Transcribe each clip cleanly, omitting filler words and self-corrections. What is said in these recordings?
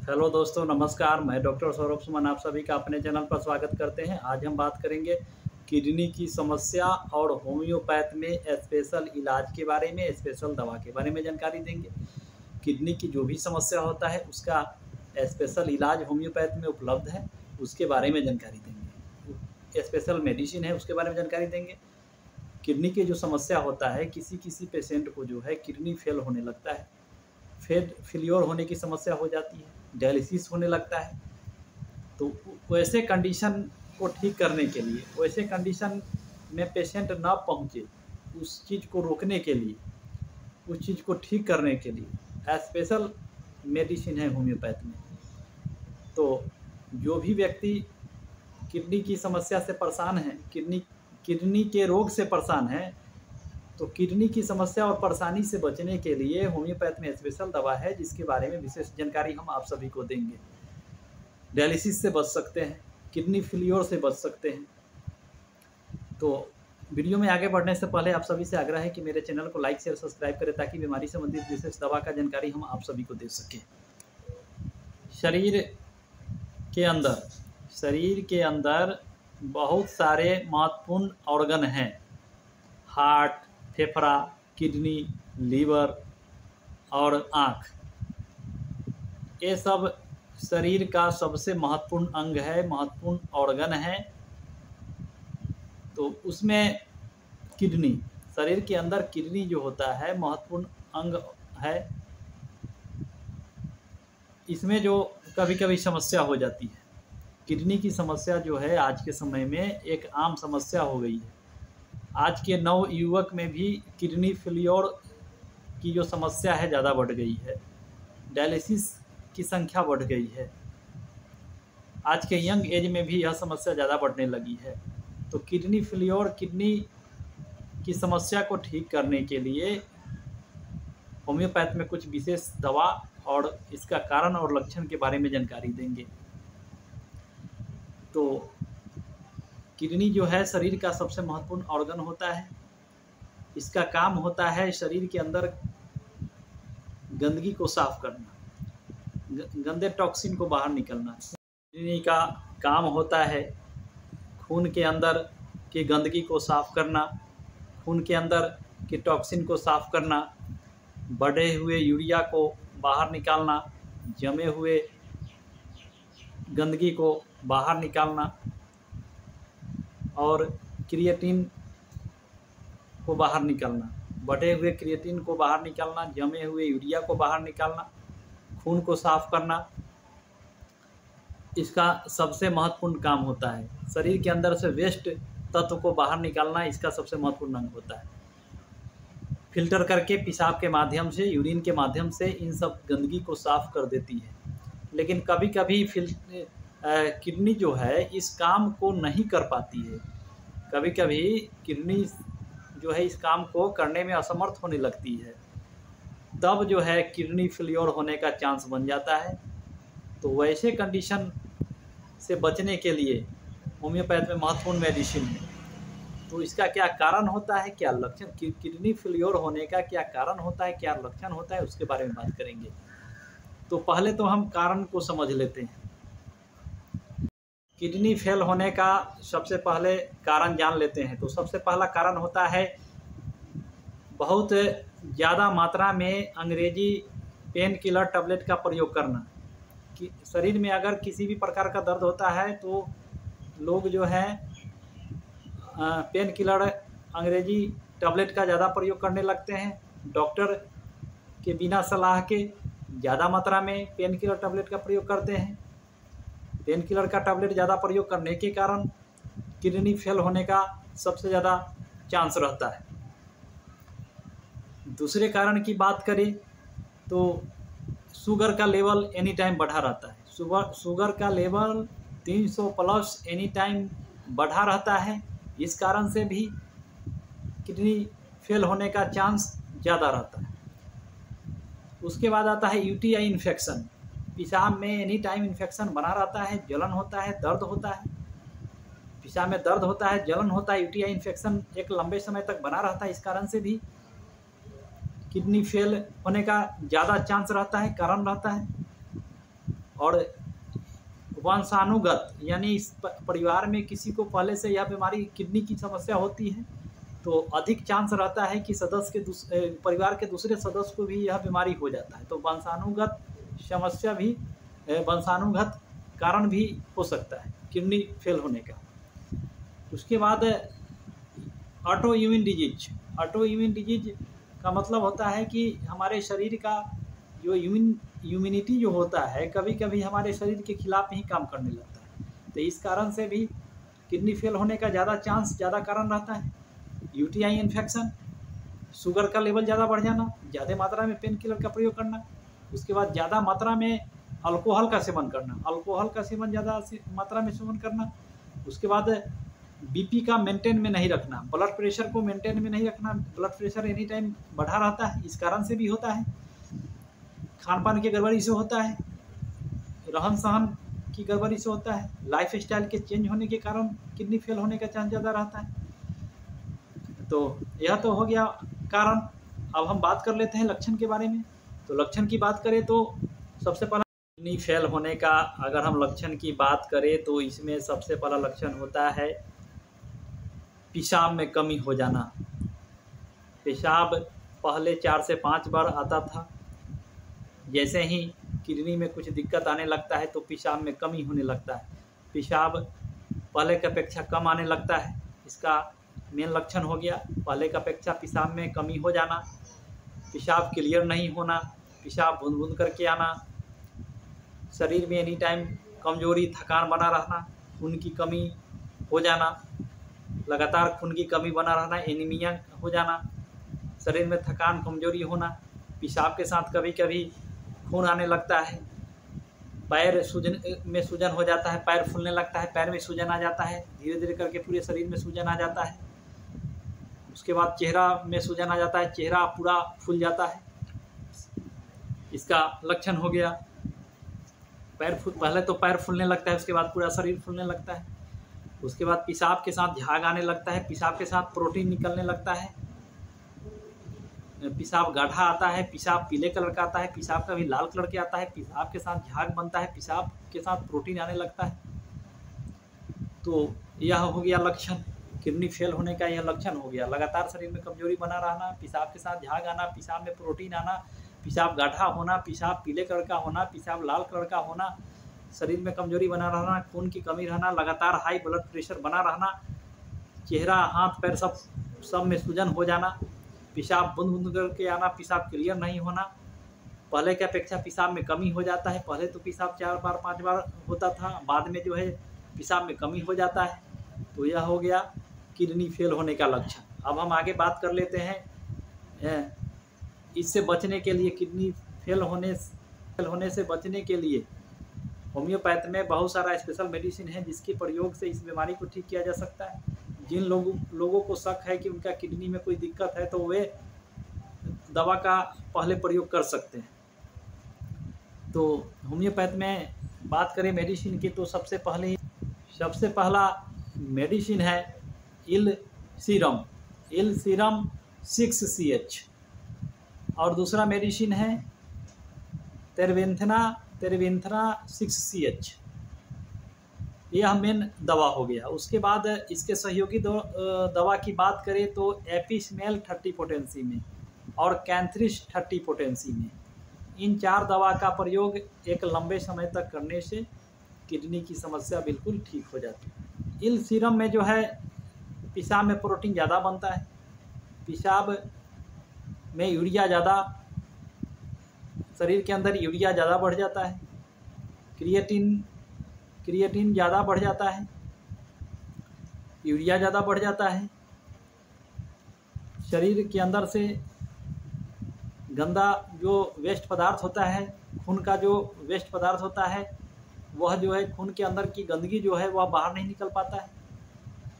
Hello दोस्तों, नमस्कार। मैं डॉक्टर सौरभ सुमन आप सभी का अपने चैनल पर स्वागत करते हैं। आज हम बात करेंगे किडनी की समस्या और होम्योपैथ में स्पेशल इलाज के बारे में, स्पेशल दवा के बारे में जानकारी देंगे। किडनी की जो भी समस्या होता है उसका स्पेशल इलाज होम्योपैथ में उपलब्ध है, उसके बारे में जानकारी देंगे। स्पेशल मेडिसिन है, उसके बारे में जानकारी देंगे। किडनी की जो समस्या होता है, किसी किसी पेशेंट को जो है किडनी फेल होने लगता है, फेलियर होने की समस्या हो जाती है, डायलिसिस होने लगता है। तो वैसे कंडीशन को ठीक करने के लिए, वैसे कंडीशन में पेशेंट ना पहुंचे, उस चीज़ को रोकने के लिए, उस चीज़ को ठीक करने के लिए स्पेशल मेडिसिन है होम्योपैथ में। तो जो भी व्यक्ति किडनी की समस्या से परेशान है, किडनी के रोग से परेशान है, तो किडनी की समस्या और परेशानी से बचने के लिए होम्योपैथ में स्पेशल दवा है, जिसके बारे में विशेष जानकारी हम आप सभी को देंगे। डायलिसिस से बच सकते हैं, किडनी फेलियर से बच सकते हैं। तो वीडियो में आगे बढ़ने से पहले आप सभी से आग्रह है कि मेरे चैनल को लाइक शेयर सब्सक्राइब करें, ताकि बीमारी संबंधित विशेष दवा का जानकारी हम आप सभी को दे सकें। शरीर के अंदर बहुत सारे महत्वपूर्ण ऑर्गन हैं। हार्ट, फेफड़ा, किडनी, लीवर और आँख, ये सब शरीर का सबसे महत्वपूर्ण अंग है, महत्वपूर्ण ऑर्गन है। तो उसमें किडनी, शरीर के अंदर किडनी जो होता है महत्वपूर्ण अंग है। इसमें जो कभी कभी समस्या हो जाती है, किडनी की समस्या जो है आज के समय में एक आम समस्या हो गई है। आज के नव युवक में भी किडनी फेलियर की जो समस्या है ज़्यादा बढ़ गई है, डायलिसिस की संख्या बढ़ गई है। आज के यंग एज में भी यह समस्या ज़्यादा बढ़ने लगी है। तो किडनी फेलियर, किडनी की समस्या को ठीक करने के लिए होम्योपैथ में कुछ विशेष दवा और इसका कारण और लक्षण के बारे में जानकारी देंगे। तो किडनी जो है शरीर का सबसे महत्वपूर्ण ऑर्गन होता है। इसका काम होता है शरीर के अंदर गंदगी को साफ करना, गंदे टॉक्सिन को बाहर निकलना। किडनी का काम होता है खून के अंदर की गंदगी को साफ करना, खून के अंदर की टॉक्सिन को साफ करना, बढ़े हुए यूरिया को बाहर निकालना, जमे हुए गंदगी को बाहर निकालना और क्रिएटिन को बाहर निकालना, बढ़े हुए क्रिएटिन को बाहर निकालना, जमे हुए यूरिया को बाहर निकालना, खून को साफ करना, इसका सबसे महत्वपूर्ण काम होता है। शरीर के अंदर से वेस्ट तत्व को बाहर निकालना इसका सबसे महत्वपूर्ण अंग होता है। फिल्टर करके पेशाब के माध्यम से, यूरिन के माध्यम से इन सब गंदगी को साफ कर देती है। लेकिन कभी कभी किडनी जो है इस काम को नहीं कर पाती है। कभी कभी किडनी जो है इस काम को करने में असमर्थ होने लगती है, तब जो है किडनी फेलियर होने का चांस बन जाता है। तो वैसे कंडीशन से बचने के लिए होम्योपैथ में महत्वपूर्ण मेडिसिन है। तो इसका क्या कारण होता है, क्या लक्षण, किडनी फेलियर होने का क्या कारण होता है, क्या लक्षण होता है, उसके बारे में बात करेंगे। तो पहले तो हम कारण को समझ लेते हैं। किडनी फेल होने का सबसे पहले कारण जान लेते हैं। तो सबसे पहला कारण होता है बहुत ज़्यादा मात्रा में अंग्रेजी पेन किलर टैबलेट का प्रयोग करना। कि शरीर में अगर किसी भी प्रकार का दर्द होता है तो लोग जो है पेन किलर, अंग्रेजी टैबलेट का ज़्यादा प्रयोग करने लगते हैं। डॉक्टर के बिना सलाह के ज़्यादा मात्रा में पेन किलर टैबलेट का प्रयोग करते हैं। पेन किलर का टैबलेट ज़्यादा प्रयोग करने के कारण किडनी फेल होने का सबसे ज़्यादा चांस रहता है। दूसरे कारण की बात करें तो शुगर का लेवल एनी टाइम बढ़ा रहता है। शुगर का लेवल 300 प्लस एनी टाइम बढ़ा रहता है। इस कारण से भी किडनी फेल होने का चांस ज़्यादा रहता है। उसके बाद आता है यूटीआई इन्फेक्शन। पेशाब में एनी टाइम इन्फेक्शन बना रहता है, जलन होता है, दर्द होता है, पेशाब में दर्द होता है, जलन होता है, यूटीआई इन्फेक्शन एक लंबे समय तक बना रहता है। इस कारण से भी किडनी फेल होने का ज़्यादा चांस रहता है, कारण रहता है। और वंशानुगत यानी इस परिवार में किसी को पहले से यह बीमारी किडनी की समस्या होती है तो अधिक चांस रहता है कि सदस्य के परिवार के दूसरे सदस्य को भी यह बीमारी हो जाता है। तो वंशानुगत समस्या भी वंशानुगत कारण भी हो सकता है किडनी फेल होने का। उसके बाद auto immune disease. Auto immune disease का मतलब होता है कि हमारे शरीर का जो इम्यूनिटी जो होता है कभी कभी हमारे शरीर के खिलाफ ही काम करने लगता है, तो इस कारण से भी किडनी फेल होने का ज़्यादा कारण रहता है। यूटीआई इन्फेक्शन, शुगर का लेवल ज़्यादा बढ़ जाना, ज़्यादा मात्रा में पेन किलर का प्रयोग करना, उसके बाद ज़्यादा मात्रा में अल्कोहल का सेवन करना, अल्कोहल का सेवन ज़्यादा मात्रा में सेवन करना, उसके बाद बीपी का मेंटेन में नहीं रखना, ब्लड प्रेशर को मेंटेन में नहीं रखना, ब्लड प्रेशर एनी टाइम बढ़ा रहता है, इस कारण से भी होता है। खान पान की गड़बड़ी से होता है, रहन सहन की गड़बड़ी से होता है, लाइफ स्टाइल के चेंज होने के कारण किडनी फेल होने का चांस ज़्यादा रहता है। तो यह तो हो गया कारण। अब हम बात कर लेते हैं लक्षण के बारे में। तो लक्षण की बात करें तो सबसे पहला किडनी फेल होने का अगर हम लक्षण की बात करें तो इसमें सबसे पहला लक्षण होता है पेशाब में कमी हो जाना। पेशाब पहले 4 से 5 बार आता था, जैसे ही किडनी में कुछ दिक्कत आने लगता है तो पेशाब में कमी होने लगता है, पेशाब पहले की अपेक्षा कम आने लगता है। इसका मेन लक्षण हो गया पहले की अपेक्षा पेशाब में कमी हो जाना, पेशाब क्लियर नहीं होना, पेशाब बूंद बूंद करके आना, शरीर में एनी टाइम कमजोरी थकान बना रहना, खून की कमी हो जाना, लगातार खून की कमी बना रहना, एनीमिया हो जाना, शरीर में थकान कमजोरी होना, पेशाब के साथ कभी कभी खून आने लगता है, पैर सूजन हो जाता है, पैर फूलने लगता है, पैर में सूजन आ जाता है, धीरे धीरे करके पूरे शरीर में सूजन आ जाता है। उसके बाद चेहरा में सूजन आ जाता है, चेहरा पूरा फूल जाता है, इसका लक्षण हो गया। पहले तो पैर फूलने लगता है, उसके बाद पूरा शरीर फूलने लगता है। उसके बाद पेशाब के साथ झाग आने लगता है, पेशाब के साथ प्रोटीन निकलने लगता है, पेशाब गाढ़ा आता है, पेशाब पीले कलर का आता है, पेशाब का भी लाल कलर के आता है, पेशाब के साथ झाग बनता है, पेशाब के साथ प्रोटीन आने लगता है। तो यह हो गया लक्षण, किडनी फेल होने का यह लक्षण हो गया। लगातार शरीर में कमजोरी बना रहना, पेशाब के साथ झाग आना, पेशाब में प्रोटीन आना, पेशाब गाढ़ा होना, पेशाब पीले कलर का होना, पेशाब लाल कलर का होना, शरीर में कमजोरी बना रहना, खून की कमी रहना, लगातार हाई ब्लड प्रेशर बना रहना, चेहरा हाथ पैर सब में सूजन हो जाना, पेशाब बूंद बूंद करके आना, पेशाब क्लियर नहीं होना, पहले की अपेक्षा पेशाब में कमी हो जाता है। पहले तो पेशाब 4 बार 5 बार होता था, बाद में जो है पेशाब में कमी हो जाता है। तो यह हो गया किडनी फेल होने का लक्षण। अब हम आगे बात कर लेते हैं इससे बचने के लिए, किडनी फेल होने से बचने के लिए होम्योपैथ में बहुत सारा स्पेशल मेडिसिन है जिसके प्रयोग से इस बीमारी को ठीक किया जा सकता है। जिन लोगों को शक है कि उनका किडनी में कोई दिक्कत है तो वे दवा का पहले प्रयोग कर सकते हैं। तो होम्योपैथ में बात करें मेडिसिन की तो सबसे पहला मेडिसिन है इल सीरम 6CH, और दूसरा मेडिसिन है तेरवेंथना 6CH। यह मेन दवा हो गया। उसके बाद इसके सहयोगी दवा की बात करें तो एपिसमेल 30 पोटेंसी में और कैंथ्रिस 30 पोटेंसी में, इन 4 दवा का प्रयोग एक लंबे समय तक करने से किडनी की समस्या बिल्कुल ठीक हो जाती है। इल सीरम में जो है पेशाब में प्रोटीन ज़्यादा बनता है, पेशाब में यूरिया ज़्यादा, शरीर के अंदर यूरिया ज़्यादा बढ़ जाता है, क्रिएटिन ज़्यादा बढ़ जाता है, यूरिया ज़्यादा बढ़ जाता है, शरीर के अंदर से गंदा जो वेस्ट पदार्थ होता है, खून का जो वेस्ट पदार्थ होता है, वह जो है खून के अंदर की गंदगी जो है वह बाहर नहीं निकल पाता है।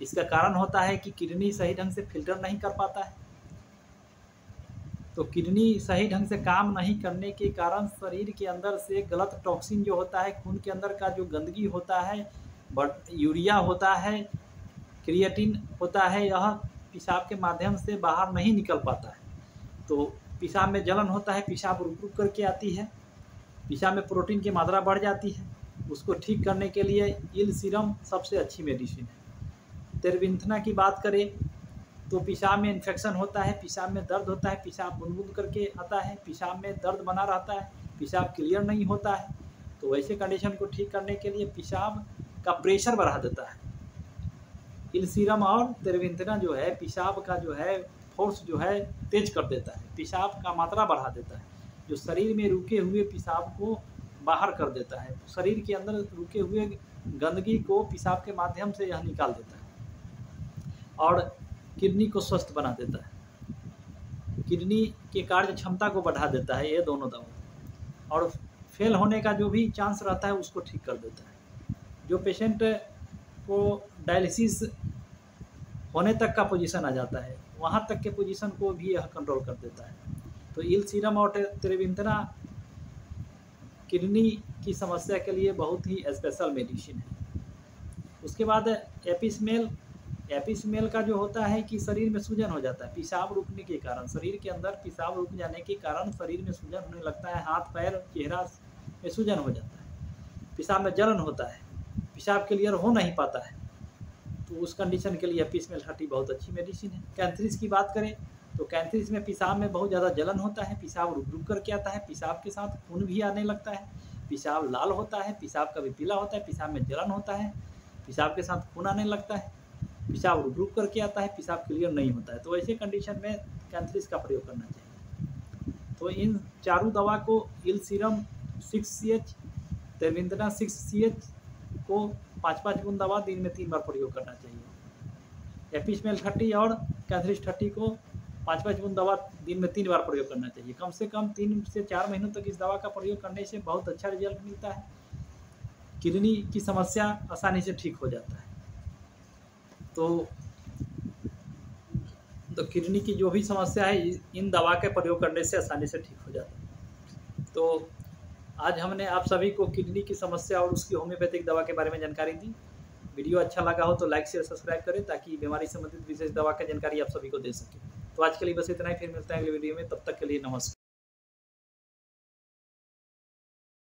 इसका कारण होता है कि किडनी सही ढंग से फिल्टर नहीं कर पाता है। तो किडनी सही ढंग से काम नहीं करने के कारण शरीर के अंदर से गलत टॉक्सिन जो होता है, खून के अंदर का जो गंदगी होता है, यूरिया होता है, क्रिएटिन होता है, यह पेशाब के माध्यम से बाहर नहीं निकल पाता है। तो पेशाब में जलन होता है, पेशाब रुक रुक करके आती है, पेशाब में प्रोटीन की मात्रा बढ़ जाती है, उसको ठीक करने के लिए इल सीरम सबसे अच्छी मेडिसिन है। तेरविंथना की बात करें तो पेशाब में इन्फेक्शन होता है, पेशाब में दर्द होता है, पेशाब बुन करके आता है, पेशाब में दर्द बना रहता है, पेशाब क्लियर नहीं होता है, तो वैसे कंडीशन को ठीक करने के लिए पेशाब का प्रेशर बढ़ा देता है। इल सीरम और तेरविंथना जो है पेशाब का जो है फोर्स जो है तेज कर देता है, पेशाब का मात्रा बढ़ा देता है, जो शरीर में रुके हुए पेशाब को बाहर कर देता है, शरीर के अंदर रुके हुए गंदगी को पेशाब के माध्यम से यह निकाल देता है और किडनी को स्वस्थ बना देता है, किडनी के कार्य क्षमता को बढ़ा देता है ये दोनों दवा, और फेल होने का जो भी चांस रहता है उसको ठीक कर देता है। जो पेशेंट को डायलिसिस होने तक का पोजीशन आ जाता है वहाँ तक के पोजीशन को भी यह कंट्रोल कर देता है। तो इल सीरम और तेरविंथना किडनी की समस्या के लिए बहुत ही स्पेशल मेडिसिन है। उसके बाद एपिस्मेल का जो होता है कि शरीर में सूजन हो जाता है, पेशाब रुकने के कारण, शरीर के अंदर पेशाब रुक जाने के कारण शरीर में सूजन होने लगता है, हाथ पैर चेहरा में सूजन हो जाता है, पेशाब में जलन होता है, पेशाब क्लियर हो नहीं पाता है, तो उस कंडीशन के लिए एपिस्मेल 30 बहुत अच्छी मेडिसिन है। कैंथ्रिस की बात करें तो कैंथ्रिस में पेशाब में बहुत ज़्यादा जलन होता है, पेशाब रुक रुक करके आता है, पेशाब के साथ खून भी आने लगता है, पेशाब लाल होता है, पेशाब कभी पीला होता है, पेशाब में जलन होता है, पेशाब के साथ खून आने लगता है, पेशाब रुक रुक करके आता है, पेशाब क्लियर नहीं होता है, तो ऐसे कंडीशन में कैंथ्रिस का प्रयोग करना चाहिए। तो इन चारों दवा को इल सीरम 6CH, तेरविंथना 6CH को 5-5 बूंद दवा दिन में 3 बार प्रयोग करना चाहिए। एपिस्मेल 30 और कैंथ्रिस 30 को 5-5 बूंद दवा दिन में 3 बार प्रयोग करना चाहिए। कम से कम 3 से 4 महीनों तक इस दवा का प्रयोग करने से बहुत अच्छा रिजल्ट मिलता है, किडनी की समस्या आसानी से ठीक हो जाता है। तो किडनी की जो भी समस्या है इन दवा के प्रयोग करने से आसानी से ठीक हो जाता है। तो आज हमने आप सभी को किडनी की समस्या और उसकी होम्योपैथिक दवा के बारे में जानकारी दी। वीडियो अच्छा लगा हो तो लाइक शेयर सब्सक्राइब करें ताकि बीमारी संबंधित विशेष दवा की जानकारी आप सभी को दे सकें। तो आज के लिए बस इतना ही, फिर मिलते हैं अगले वीडियो में, तब तक के लिए नमस्कार।